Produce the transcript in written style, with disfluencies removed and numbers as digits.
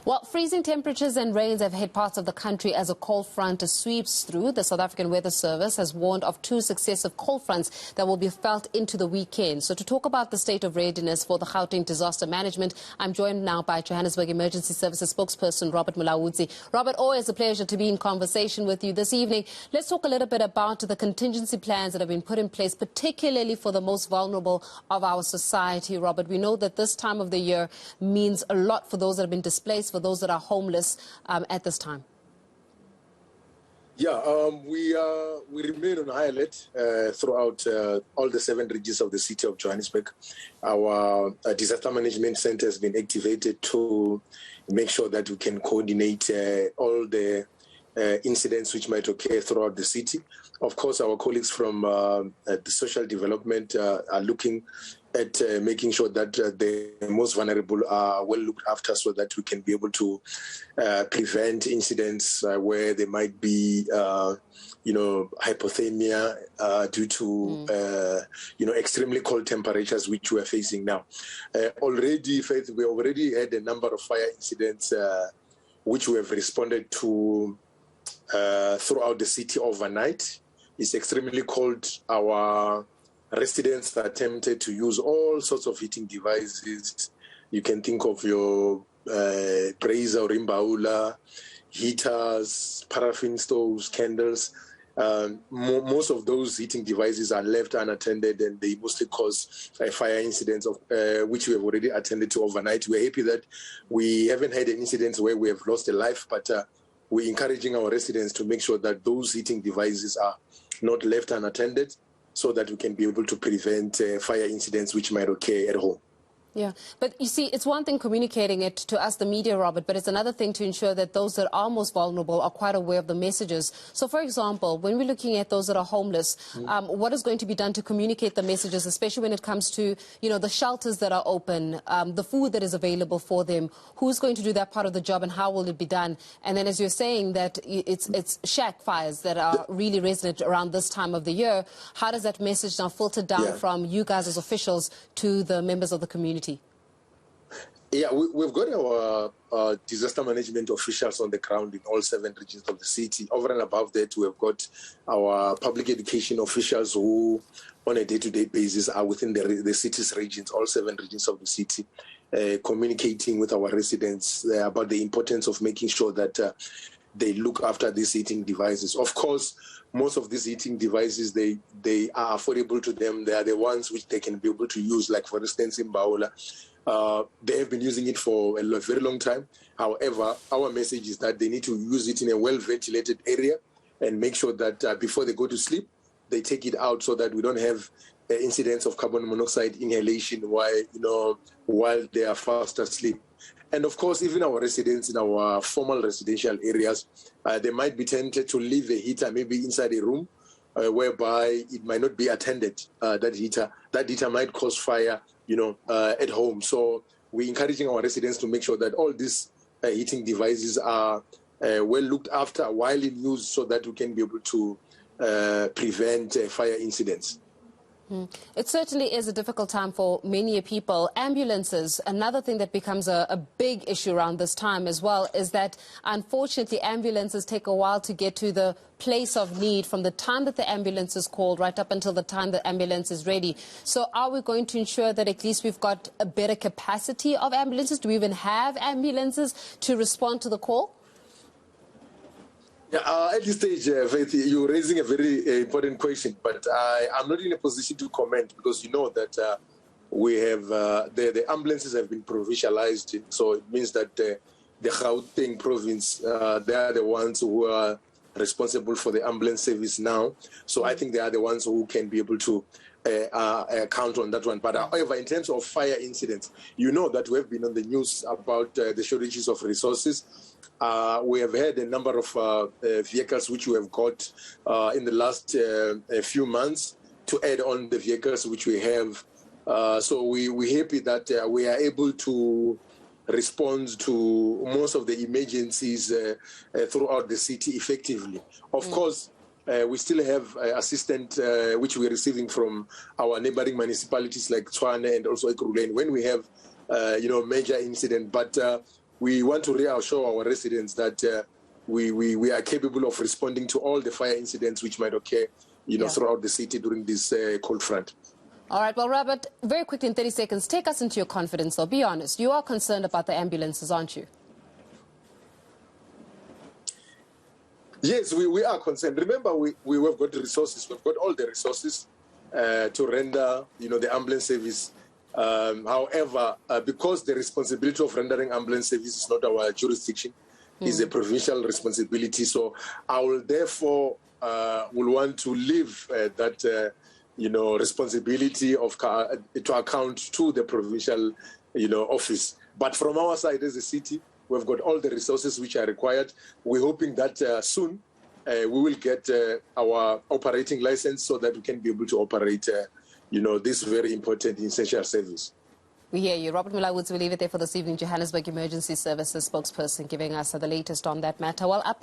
Well, freezing temperatures and rains have hit parts of the country as a cold front sweeps through. The South African Weather Service has warned of 2 successive cold fronts that will be felt into the weekend. So to talk about the state of readiness for the Gauteng disaster management, I'm joined now by Johannesburg Emergency Services spokesperson Robert Mulaudzi. Robert, always a pleasure to be in conversation with you this evening. Let's talk a little bit about the contingency plans that have been put in place, particularly for the most vulnerable of our society. Robert, we know that this time of the year means a lot for those that have been displaced, for those that are homeless at this time. Yeah, we remain on high alert throughout all the 7 regions of the city of Johannesburg. Our disaster management center has been activated to make sure that we can coordinate all the incidents which might occur throughout the city. Of course, our colleagues from the social development are looking at making sure that the most vulnerable are well looked after, so that we can be able to prevent incidents where there might be, hypothermia due to, extremely cold temperatures which we are facing now. Already, Faith, we already had a number of fire incidents which we have responded to throughout the city overnight. It's extremely cold. Our residents are tempted to use all sorts of heating devices. You can think of your brazier or imbaula, heaters, paraffin stoves, candles. Most of those heating devices are left unattended, and they mostly cause fire incidents, which we have already attended to overnight. We're happy that we haven't had an incident where we have lost a life, but we're encouraging our residents to make sure that those heating devices are not left unattended, so that we can be able to prevent fire incidents which might occur at home. Yeah, but you see, it's one thing communicating it to us, the media, Robert, but it's another thing to ensure that those that are most vulnerable are quite aware of the messages. So, for example, when we're looking at those that are homeless, what is going to be done to communicate the messages, especially when it comes to, the shelters that are open, the food that is available for them? Who's going to do that part of the job, and how will it be done? And then, as you're saying, that it's shack fires that are really resonant around this time of the year. How does that message now filter down from you guys as officials to the members of the community? Yeah, we've got our disaster management officials on the ground in all 7 regions of the city. Over and above that, we've got our public education officials who, on a day-to-day basis, are within the city's regions, all 7 regions of the city, communicating with our residents about the importance of making sure that they look after these heating devices. Of course, most of these heating devices, they are affordable to them. They are the ones which they can be able to use, like, for instance, in Baola. They have been using it for a very long time. However, our message is that they need to use it in a well-ventilated area and make sure that before they go to sleep, they take it out, so that we don't have incidents of carbon monoxide inhalation while they are fast asleep. And of course, even our residents in our formal residential areas, they might be tempted to leave a heater maybe inside a room, whereby it might not be attended. That heater might cause fire, at home. So we're encouraging our residents to make sure that all these heating devices are well looked after while in use, so that we can be able to prevent fire incidents. It certainly is a difficult time for many people. Ambulances, another thing that becomes a big issue around this time as well, is that unfortunately ambulances take a while to get to the place of need from the time that the ambulance is called right up until the time the ambulance is ready. So are we going to ensure that at least we've got a better capacity of ambulances? Do we even have ambulances to respond to the call? Yeah, at this stage, Faith, you're raising a very important question, but I'm not in a position to comment, because you know that we have the ambulances have been provincialized, so it means that the Gauteng province, they are the ones who are responsible for the ambulance service now. So I think they are the ones who can be able to count on that one. But however, in terms of fire incidents, you know that we have been on the news about the shortages of resources. We have had a number of vehicles which we have got in the last few months to add on the vehicles which we have. So we're happy that we are able to respond to most of the emergencies throughout the city effectively. Of course, we still have assistance which we're receiving from our neighboring municipalities like Tshwane and also Ekurhuleni when we have major incident. But we want to reassure our residents that we are capable of responding to all the fire incidents which might occur, throughout the city during this cold front. All right, well, Robert, very quickly in 30 seconds, take us into your confidence, though. Be honest. You are concerned about the ambulances, aren't you? Yes, we are concerned. Remember, we have got the resources. We've got all the resources to render, the ambulance service. However, because the responsibility of rendering ambulance service is not our jurisdiction, is a provincial responsibility. So I will therefore will want to leave that responsibility of to account to the provincial office. But from our side as a city, we've got all the resources which are required. We're hoping that soon we will get our operating license so that we can be able to operate this very important essential service. We hear you. Robert Mulaudzi, we'll leave it there for this evening. Johannesburg Emergency Services spokesperson giving us the latest on that matter. Well, up